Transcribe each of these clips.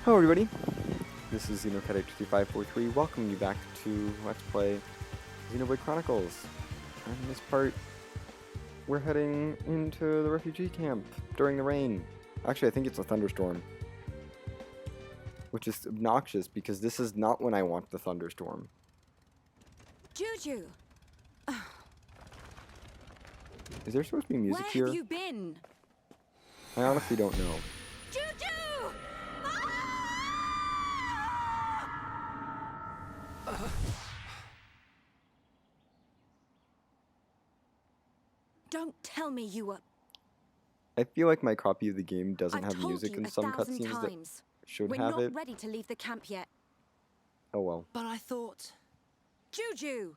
Hello everybody, this is Xenoblade2543, welcoming you back to Let's Play Xenoblade Chronicles. And in this part, we're heading into the refugee camp during the rain. Actually, I think it's a thunderstorm. Which is obnoxious because this is not when I want the thunderstorm. Juju! Is there supposed to be music here? Where have you been? I honestly don't know. Juju! Don't tell me you were... I feel like my copy of the game doesn't I've have told music you in a some thousand cutscenes that times. should We're have not it. ready to leave the camp yet. Oh well. But I thought... Juju!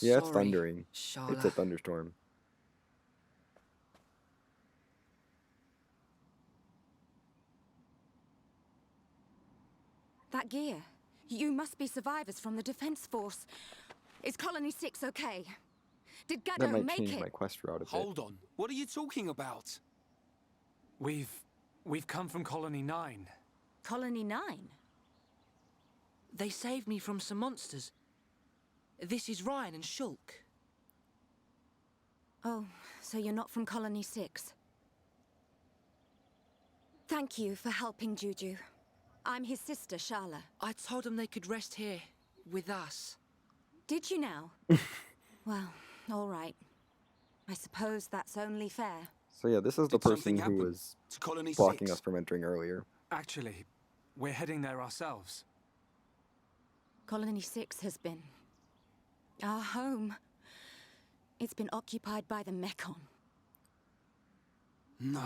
Yeah, it's Sorry, thundering. Sharla. It's a thunderstorm. That gear. You must be survivors from the defense force. Is Colony 6 okay? Did That Gaddo might make change it? my quest route a bit. Hold on. What are you talking about? We've come from Colony 9. Colony 9? They saved me from some monsters. This is Ryan and Shulk. Oh, so you're not from Colony 6. Thank you for helping Juju. I'm his sister, Sharla. I told them they could rest here, with us. Did you now? Well, all right. I suppose that's only fair. So yeah, this is the Did something person who happen was to Colony blocking 6? us from entering earlier. Actually, we're heading there ourselves. Colony 6 has been... our home. It's been occupied by the Mekon. No.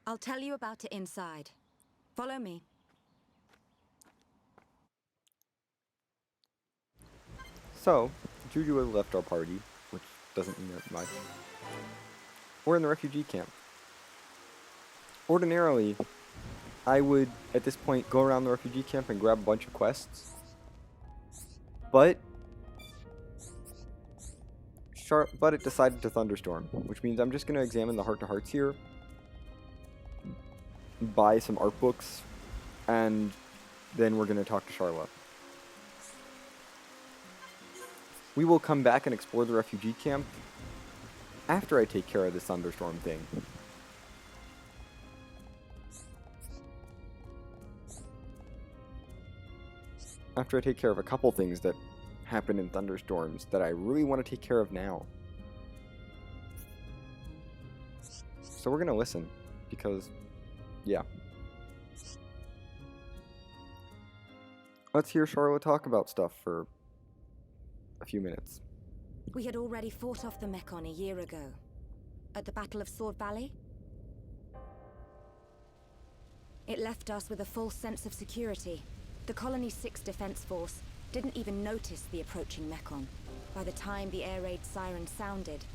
I'll tell you about it inside. Follow me. So, Juju has left our party, which doesn't mean that much. We're in the refugee camp. Ordinarily, I would, at this point, go around the refugee camp and grab a bunch of quests. But it decided to thunderstorm, which means I'm just going to examine the heart-to-hearts here, buy some art books, and then we're going to talk to Sharla. We will come back and explore the refugee camp after I take care of this thunderstorm thing. After I take care of a couple things that happen in thunderstorms that I really want to take care of now. So we're going to listen, because, yeah. Let's hear Sharla talk about stuff for a few minutes. We had already fought off the Mekon a year ago. At the Battle of Sword Valley. It left us with a false sense of security. The Colony 6 Defense Force didn't even notice the approaching Mekon. By the time the air raid siren sounded,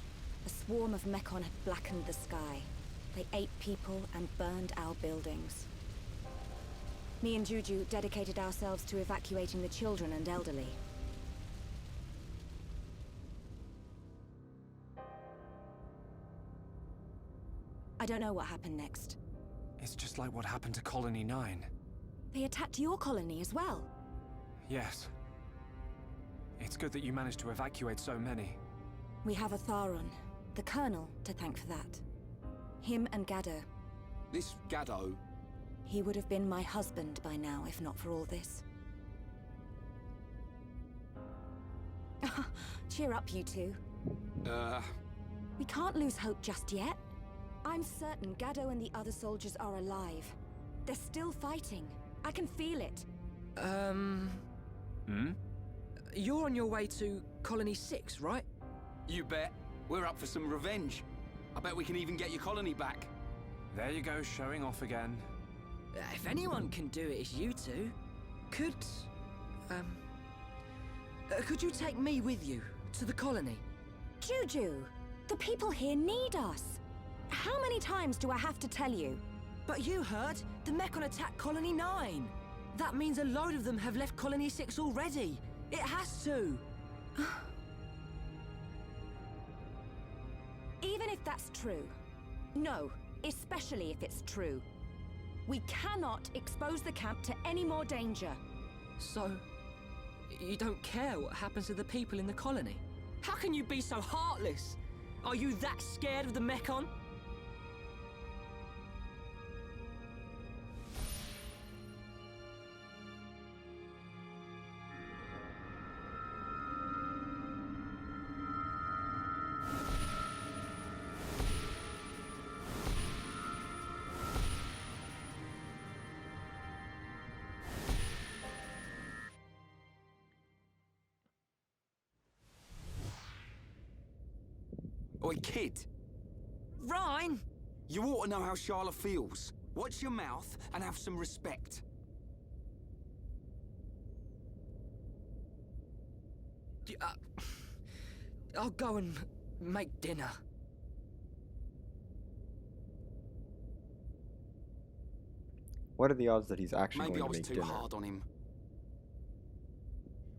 a swarm of Mekon had blackened the sky. They ate people and burned our buildings. Me and Juju dedicated ourselves to evacuating the children and elderly. I don't know what happened next. It's just like what happened to Colony 9. They attacked your colony as well. Yes. It's good that you managed to evacuate so many. We have a Tharon, the Colonel, to thank for that. Him and Gaddo. This Gaddo? He would have been my husband by now, if not for all this. Cheer up, you two. We can't lose hope just yet. I'm certain Gaddo and the other soldiers are alive. They're still fighting. I can feel it. You're on your way to Colony 6, right? You bet. We're up for some revenge. I bet we can even get your colony back. There you go, showing off again. If anyone can do it, it's you two. Could you take me with you to the colony? Juju, the people here need us. How many times do I have to tell you? But you heard, the Mekon attacked Colony 9. That means a load of them have left Colony 6 already. It has to. Even if that's true. No, especially if it's true. We cannot expose the camp to any more danger. So, you don't care what happens to the people in the colony? How can you be so heartless? Are you that scared of the Mekon? Oi, kid. Ryan! You ought to know how Sharla feels. Watch your mouth and have some respect. I'll go and make dinner. What are the odds that he's actually Maybe I going to was make too dinner? hard on him.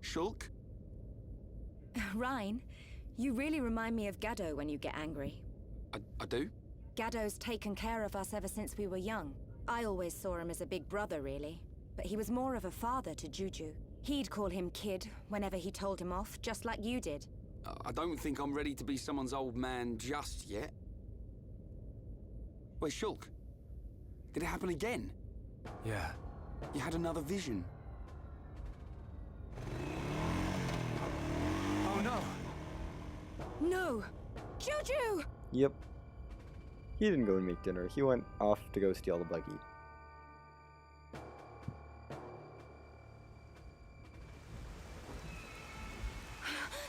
Shulk? Ryan, you really remind me of Gaddo when you get angry. I do? Gaddo's taken care of us ever since we were young. I always saw him as a big brother, really. But he was more of a father to Juju. He'd call him kid whenever he told him off, just like you did. I don't think I'm ready to be someone's old man just yet. Wait, Shulk. Did it happen again? Yeah. You had another vision. Oh no! No! Juju! Yep. He didn't go and make dinner. He went off to go steal the buggy.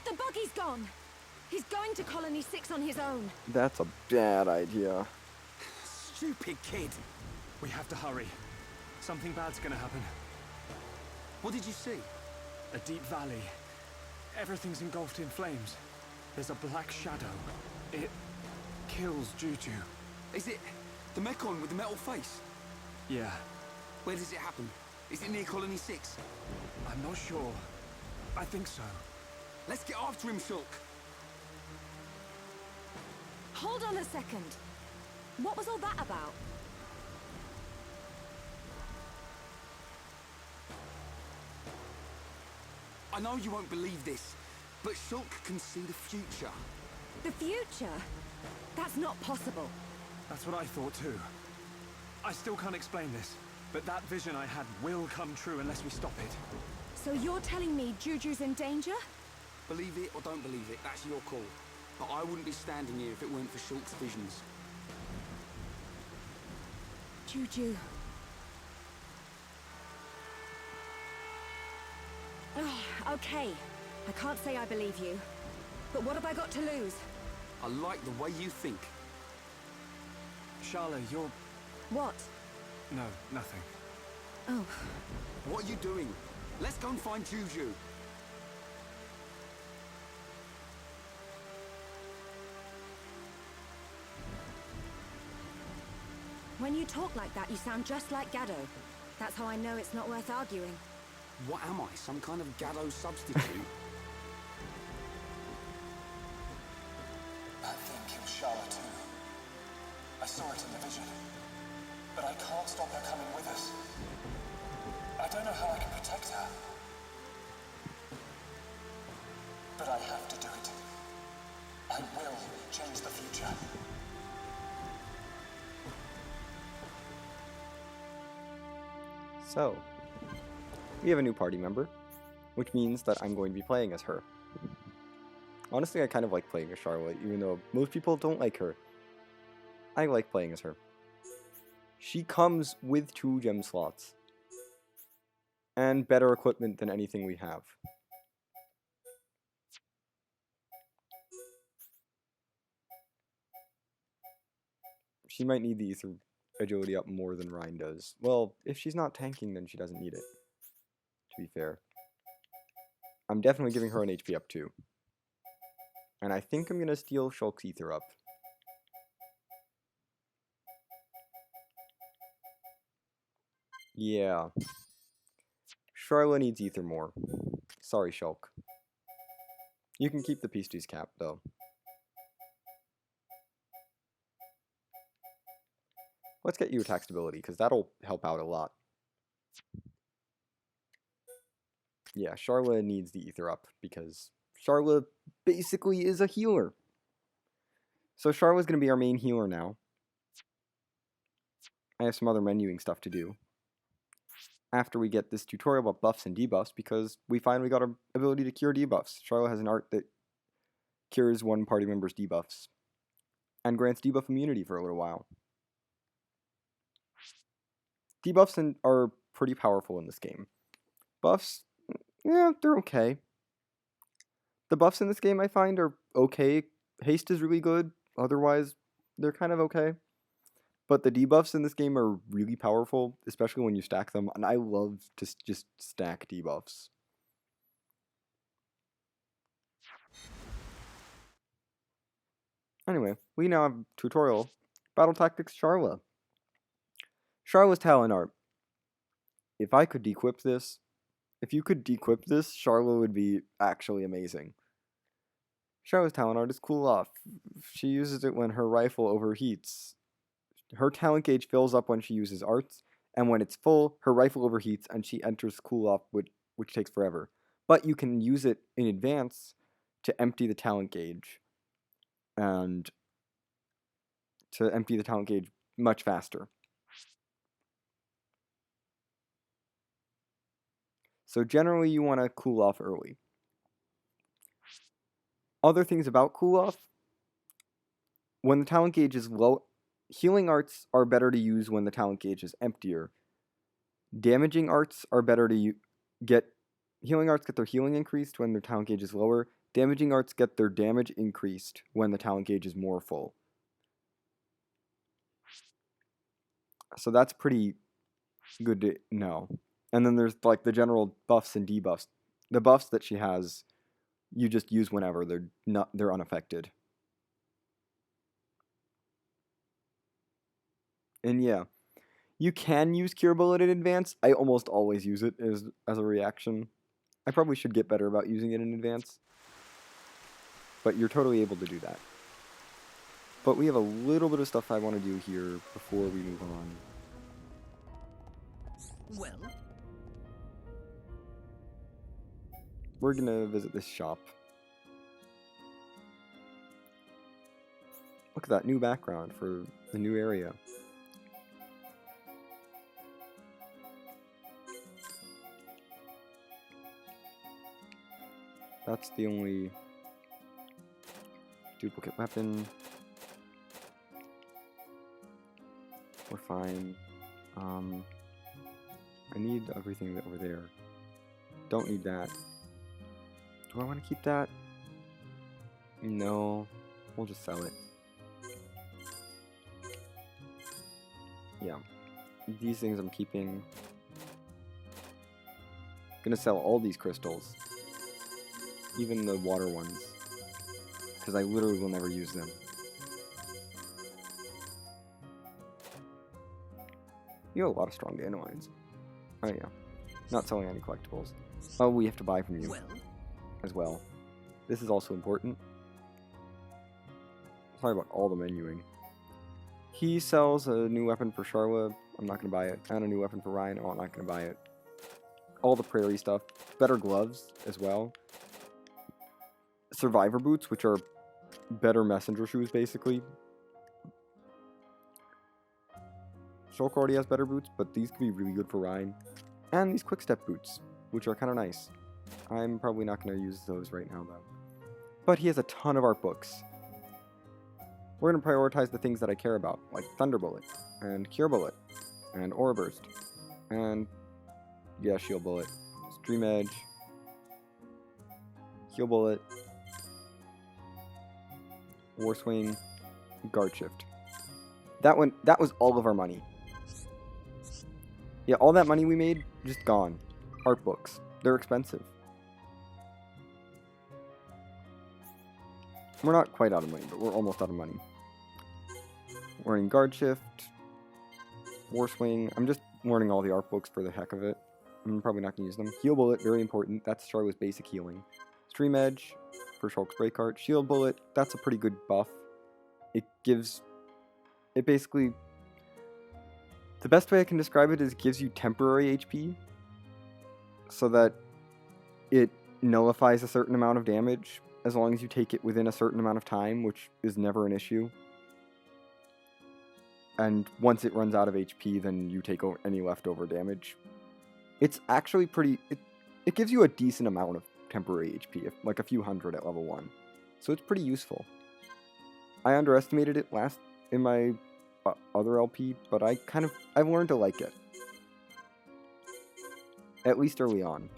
The buggy's gone! He's going to Colony 6 on his own. That's a bad idea. Stupid kid. We have to hurry. Something bad's gonna happen. What did you see? A deep valley. Everything's engulfed in flames. There's a black shadow. It kills Juju. Is it the Mekon with the metal face? Yeah, Where does it happen? Is it near Colony 6? I'm not sure. I think so. Let's get after him, Shulk. Hold on a second. What was all that about? I know you won't believe this, but Shulk can see the future. The future? That's not possible. That's what I thought too. I still can't explain this, but that vision I had will come true unless we stop it. So you're telling me Juju's in danger? Believe it or don't believe it, that's your call. But I wouldn't be standing here if it weren't for Shulk's visions. Juju. Oh, okay. I can't say I believe you. But what have I got to lose? I like the way you think. Sharla, you're... What? No, nothing. Oh, What are you doing? Let's go and find Juju. when you talk like that, you sound just like Gaddo. That's how I know it's not worth arguing. What am I, some kind of Gaddo substitute? That thing killed Sharla too. I saw it in the vision. But I can't stop her coming with us. I don't know how I can protect her. But I have to do it. I will change the future. So, we have a new party member, which means that I'm going to be playing as her. Honestly, I kind of like playing as Sharla, even though most people don't like her. I like playing as her. She comes with 2 gem slots. And better equipment than anything we have. She might need the ether agility up more than Ryan does. Well, if she's not tanking, then she doesn't need it. To be fair. I'm definitely giving her an HP up too. And I think I'm going to steal Shulk's ether up. Yeah. Sharla needs ether more. Sorry, Shulk. You can keep the Pistis cap, though. Let's get you attack stability, because that'll help out a lot. Yeah, Sharla needs the ether up, because Sharla basically is a healer. So Sharla's going to be our main healer now. I have some other menuing stuff to do after we get this tutorial about buffs and debuffs, because we finally got our ability to cure debuffs. Sharla has an art that cures one party member's debuffs and grants debuff immunity for a little while. Debuffs are pretty powerful in this game. Buffs, yeah, they're okay. The buffs in this game I find are okay. Haste is really good, otherwise they're kind of okay. But the debuffs in this game are really powerful, especially when you stack them, and I love to just stack debuffs. Anyway, we now have a tutorial. Battle Tactics Sharla. Sharla's talent art. If I could dequip this, if you could dequip this, Sharla would be actually amazing. Sharla's talent art is cool off. She uses it when her rifle overheats. Her talent gauge fills up when she uses arts, and when it's full, her rifle overheats and she enters cool off, which takes forever. But you can use it in advance to empty the talent gauge, and to empty the talent gauge much faster. So generally you want to cool off early. Other things about cool off, when the talent gauge is low, healing arts are better to use when the talent gauge is emptier. Damaging arts are better to get. Healing arts get their healing increased when their talent gauge is lower. Damaging arts get their damage increased when the talent gauge is more full. So that's pretty good to know. And then there's like the general buffs and debuffs. The buffs that she has, you just use whenever they're unaffected. And yeah, you can use Cure Bullet in advance. I almost always use it as a reaction. I probably should get better about using it in advance. But you're totally able to do that. But we have a little bit of stuff I want to do here before we move on. Well, We're going to visit this shop. Look at that new background for the new area. That's the only duplicate weapon. We're fine. I need everything over there. Don't need that. Do I want to keep that? No. We'll just sell it. Yeah. These things I'm keeping. Gonna sell all these crystals. Even the water ones. Because I literally will never use them. You have a lot of strong dandelions. Oh yeah. Not selling any collectibles. Oh, we have to buy from you as well. This is also important. Sorry about all the menuing. He sells a new weapon for Sharla. I'm not going to buy it. And a new weapon for Ryan. Oh, I'm not going to buy it. All the prairie stuff. Better gloves as well. Survivor boots, which are better messenger shoes, basically. Shulk already has better boots, but these could be really good for Ryan. And these quick step boots, which are kind of nice. I'm probably not going to use those right now, though. But he has a ton of art books. We're going to prioritize the things that I care about, like Thunderbollt, and Cure Bullet, and Aura Burst, and, yeah, Shield Bullet, Stream Edge, Heal Bullet, War Swing, Guard Shift. That was all of our money. Yeah, all that money we made, just gone. Art books. They're expensive. We're not quite out of money, but we're almost out of money. We're in Guard Shift, War Swing. I'm just learning all the art books for the heck of it. I'm probably not going to use them. Heal Bullet, very important. That's Sharla's basic healing. Stream Edge for Shulk's Break Art. Shield Bullet, that's a pretty good buff. It basically The best way I can describe it is it gives you temporary HP so that it nullifies a certain amount of damage as long as you take it within a certain amount of time, which is never an issue. And once it runs out of HP, then you take any leftover damage. It's actually pretty... It gives you a decent amount of temporary HP, like a few hundred at level 1. So it's pretty useful. I underestimated it last in my other LP, but I've learned to like it. At least early on.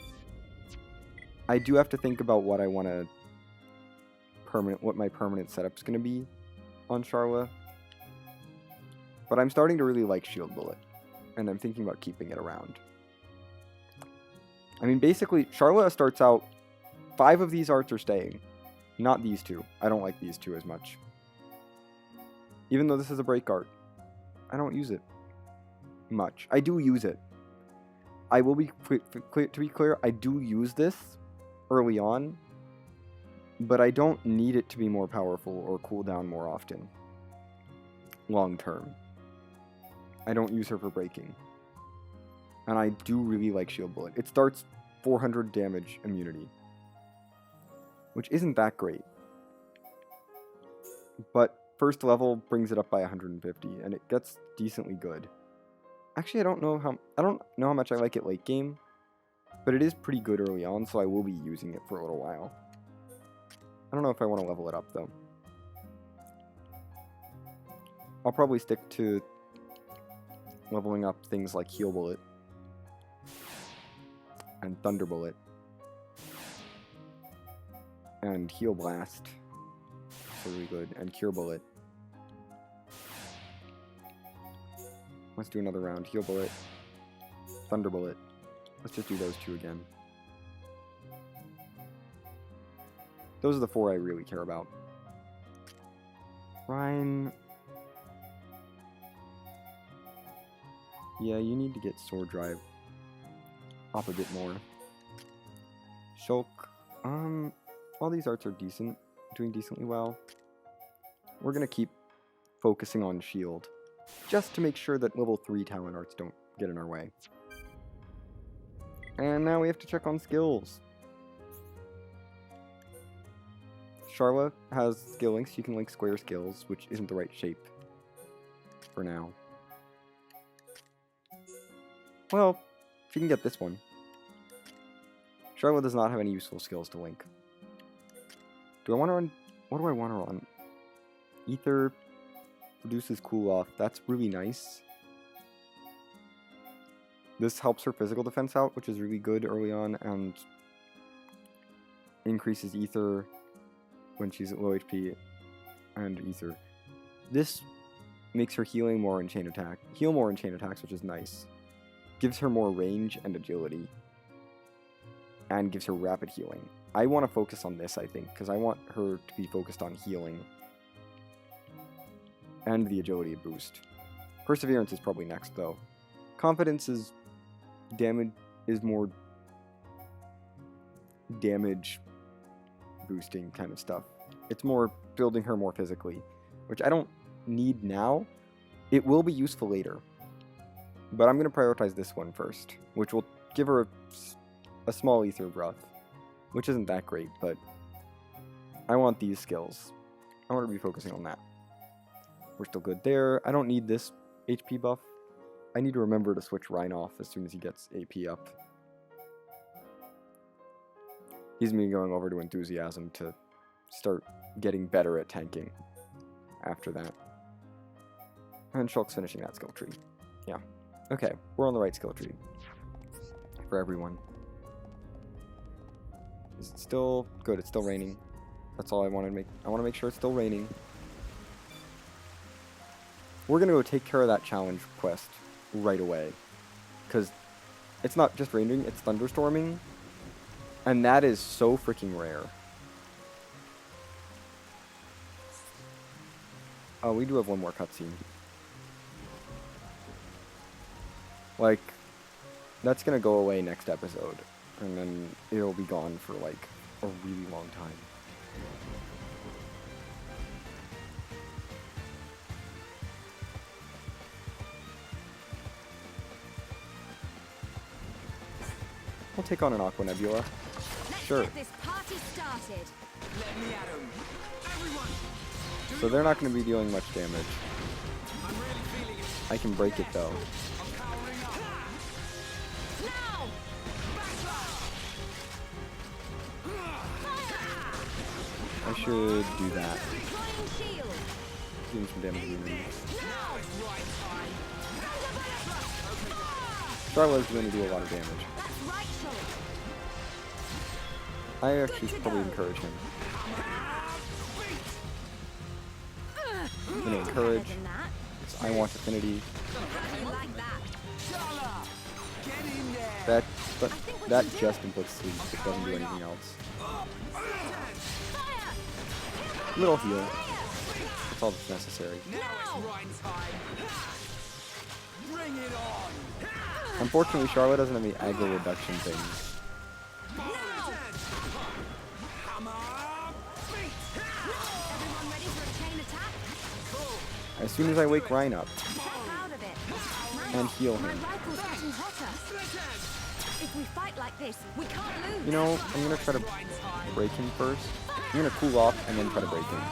I do have to think about what I want to what my permanent setup's going to be on Sharla. But I'm starting to really like Shield Bullet, and I'm thinking about keeping it around. I mean, basically, Sharla starts out, 5 of these arts are staying. Not these 2. I don't like these 2 as much. Even though this is a break art, I don't use it much. I do use it. I will be to be clear, I do use this early on, but I don't need it to be more powerful or cool down more often. Long term. I don't use her for breaking. And I do really like Shield Bullet. It starts 400 damage immunity, which isn't that great. But first level brings it up by 150, and it gets decently good. Actually, I don't know how much I like it late game, but it is pretty good early on, so I will be using it for a little while. I don't know if I want to level it up though. I'll probably stick to leveling up things like Heal Bullet and Thunder Bullet and Heal Blast, so really good, and Cure Bullet. Let's do another round. Heal Bullet, Thunder Bullet. Let's just do those 2 again. Those are the 4 I really care about. Ryan. Yeah, you need to get Sword Drive up a bit more. Shulk. All these arts are decent. Doing decently well. We're gonna keep focusing on Shield, just to make sure that level 3 talent arts don't get in our way. And now we have to check on skills. Sharla has skill links. You can link square skills, which isn't the right shape for now. Well, if you can get this one. Sharla does not have any useful skills to link. Do I want to run... What do I want to run? Ether reduces cool off. That's really nice. This helps her physical defense out, which is really good early on, and increases Ether when she's at low HP and Ether. This makes her heal more in chain attacks, which is nice. Gives her more range and agility, and gives her rapid healing. I want to focus on this, I think, because I want her to be focused on healing and the agility boost. Perseverance is probably next, though. Confidence is more damage boosting kind of stuff. It's more building her more physically, which I don't need now. It will be useful later, but I'm going to prioritize this one first, which will give her a small Ether Breath, which isn't that great, but I want these skills. I want to be focusing on that. We're still good there. I don't need this HP buff. I need to remember to switch Rhine off as soon as he gets AP up. He's me going over to Enthusiasm to start getting better at tanking after that. And Shulk's finishing that skill tree. Yeah. Okay, we're on the right skill tree for everyone. Is it still good? It's still raining. That's all I want to make. I want to make sure it's still raining. We're going to go take care of that challenge quest right away. Because it's not just raining, it's thunderstorming. And that is so freaking rare. Oh, we do have one more cutscene. Like, that's going to go away next episode. And then it'll be gone for, like, a really long time. We'll take on an Aqua Nebula. Let's Sure. get this party started. Let me at 'em. Everyone, So they're not going to be dealing much damage. I'm really feeling it. I can break it though. I'm powering up. Now! I should do that. Deploying shield. Doing some damage to the enemy. Now! Sharla is going to do a lot of damage. That's right, Chloe. I actually should probably encourage him. I'm going to encourage. Better than that. So I want affinity. How do you like that? Sharla, get in there. That, but I think we that can do just it. inflicts sleep. It doesn't do anything else. Fire! Little heal. That's all that's necessary. Now it's right time. Bring it on. Unfortunately, Sharla doesn't have any aggro reduction things. Hammer. Everyone ready for a chain attack? As soon as I wake Ryan up Step out of it. and heal My him. rifle's getting hotter. If we fight like this, we can't lose. You know, I'm going to try to break him first. I'm going to cool off and then try to break him.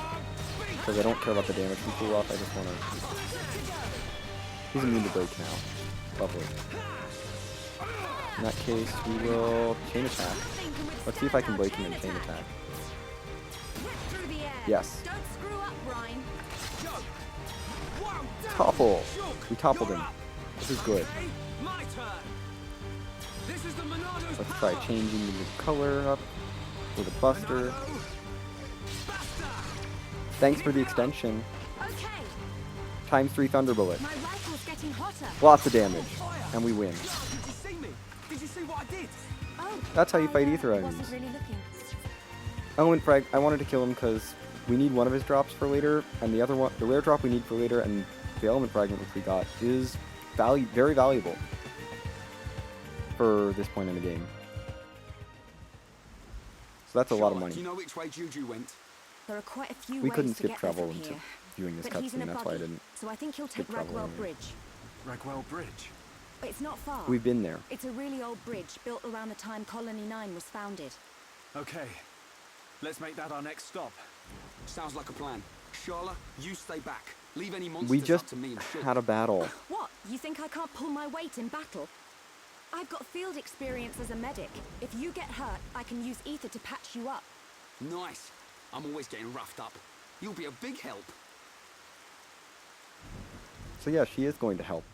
Because I don't care about the damage from cool off, I just want to... He's immune to break now. Lovely. In that case, we will chain attack. Let's see if I can break him in chain attack. Through the air. Yes. Don't screw up, Ryan. Topple! We toppled him. This is good. My turn. This is the Monado's Let's try changing the color up with a Buster. Thanks for the extension. Okay. Times 3 Thunderbolts. My rifle's getting hotter. Lots of damage. And we win. Did you see me? Did you see what I did? Oh. That's how you fight ether I enemies. wasn't really looking. Element Frag, I wanted to kill him because we need one of his drops for later, and the other one, the rare drop we need for later, and the Element Fragment which we got, is very valuable for this point in the game. So that's a lot of Sharla, money. Do you know which way Juju went? There are quite a few We ways couldn't to skip get there travel from into here. viewing this But he's in cutscene, a that's why I buggy, didn't. so I think he'll skip take travel Ragwell anyway. Bridge. Ragwell Bridge. It's not far. We've been there. It's a really old bridge built around the time Colony 9 was founded. Okay. Let's make that our next stop. Sounds like a plan. Sharla, you stay back. Leave any monsters We up just to me and shoot. had a battle. What? You think I can't pull my weight in battle? I've got field experience as a medic. If you get hurt, I can use ether to patch you up. Nice. I'm always getting roughed up. You'll be a big help. So yeah, she is going to help.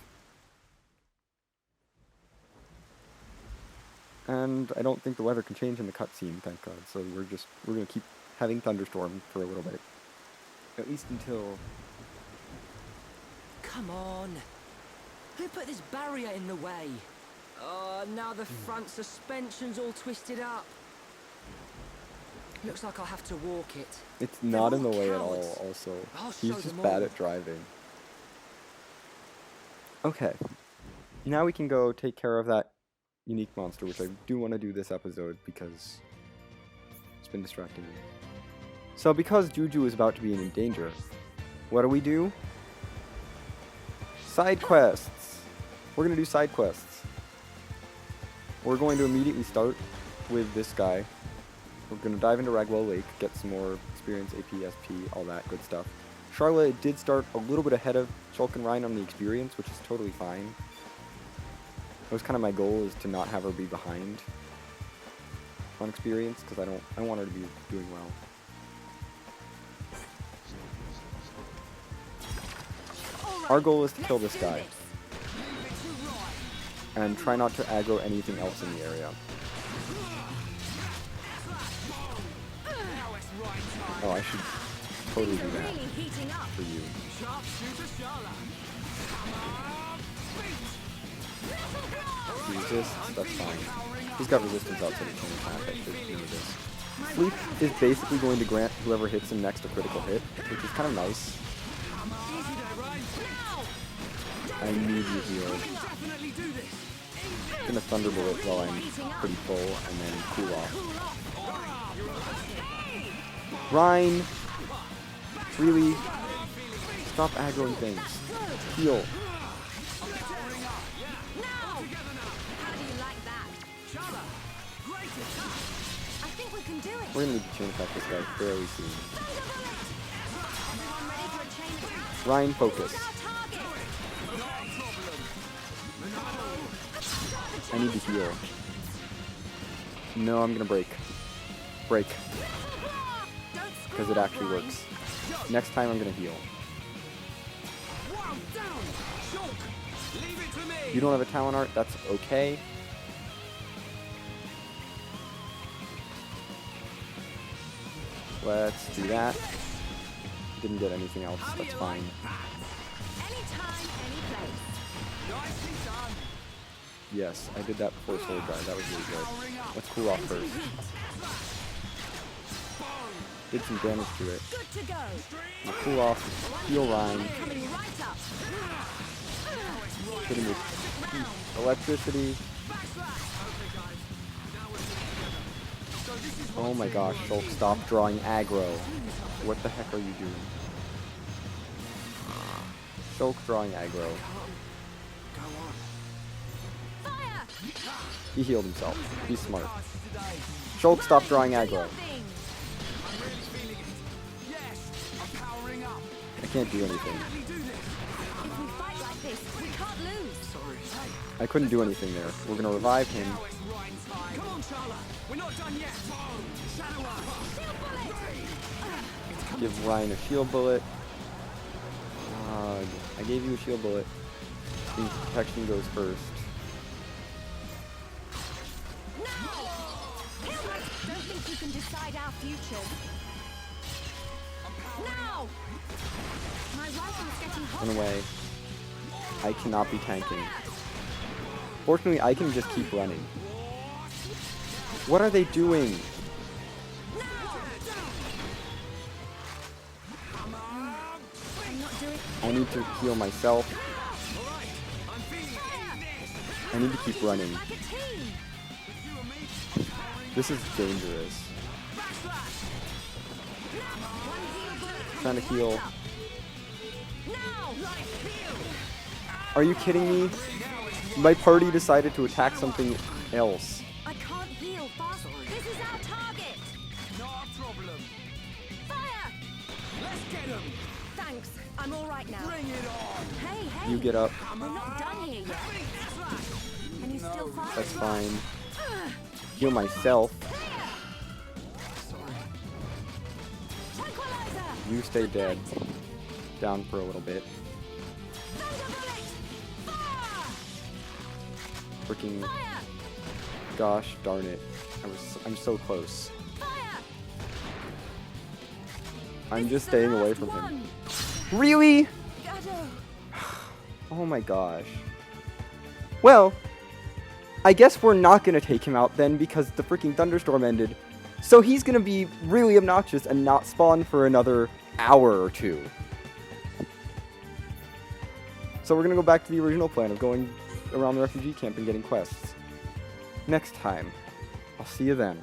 And I don't think the weather can change in the cutscene, thank God. So we're gonna keep having thunderstorm for a little bit. At least until... Come on. Who put this barrier in the way? Oh, now the front suspension's all twisted up. Looks like I'll have to walk it. It's not in the all way at all, cowards. also. I'll He's show just them bad all. at driving. Okay. Now we can go take care of that unique monster, which I do want to do this episode because it's been distracting me. So because Juju is about to be in danger, what do? Side quests! We're going to do side quests. We're going to immediately start with this guy. We're going to dive into Ragwell Lake, get some more experience, AP, SP, all that good stuff. Sharla did start a little bit ahead of Shulk and Ryan on the experience, which is totally fine. That was kind of my goal, is to not have her be behind on experience, because I want her to be doing well. Our goal is to kill this guy, and try not to aggro anything else in the area. Oh, I should totally do that Really heating up. for you. He resists, that's fine. He's got resistance outside of chain attack, I should know this. Sleep is basically going to grant whoever hits him next a critical hit, which is kind of nice. I need you healed. I'm gonna Thunderbolt while I'm pretty full, and then cool off. Rhine! Really? Stop aggroing things. Heal. How do you like that? I think we can do it. We're gonna need to chain attack this guy fairly soon. Everyone ready for a chain attack? Ryan, focus. Our target. I need to heal. No, I'm gonna break. Break. Because it actually works. Next time I'm gonna heal. You don't have a talent art? That's okay. Let's do that. Didn't get anything else. That's fine. Anytime, any place. Yes, I did that before Sword Drive. That was really good. Let's cool off first. Did some damage to it. Good to go. We'll cool off. Heal Ryan. Coming right up. Hit him with electricity. Oh my gosh, Shulk, stop drawing aggro. What the heck are you doing? Shulk drawing aggro. Fire. He healed himself. He's smart. Shulk, stop drawing aggro. I can't do anything. If we fight like this, we can't lose. I couldn't do anything there. We're gonna revive him. Come on, Sharla. We're not done yet. Shadow up. Give Ryan a shield bullet. I gave you a shield bullet. I think protection goes first. No! Don't think you can decide our future. Now! My rifle's getting hot. Run away. I cannot be tanking. Fortunately, I can just keep running. What are they doing? I'm not doing. I need to heal myself. I need to keep running. Like a team. This is dangerous. Trying to heal. Now! Are you kidding me? My party decided to attack something else. I can't heal fast. This is our target. Not a problem. Fire! Let's get him. Thanks. I'm all right now. Bring it on. Hey, hey. You get up. We're not done here yet. Can you still fire? That's fine. Heal myself. Tranquilizer! You stay dead. Down for a little bit. Freaking Fire! gosh darn it. I'm so close. Fire! I'm This just is the staying away last from him. one. Really? Gado. Oh my gosh. Well, I guess we're not gonna take him out then because the freaking thunderstorm ended. So he's gonna be really obnoxious and not spawn for another hour or two. So we're gonna go back to the original plan of going around the refugee camp and getting quests. Next time. I'll see you then.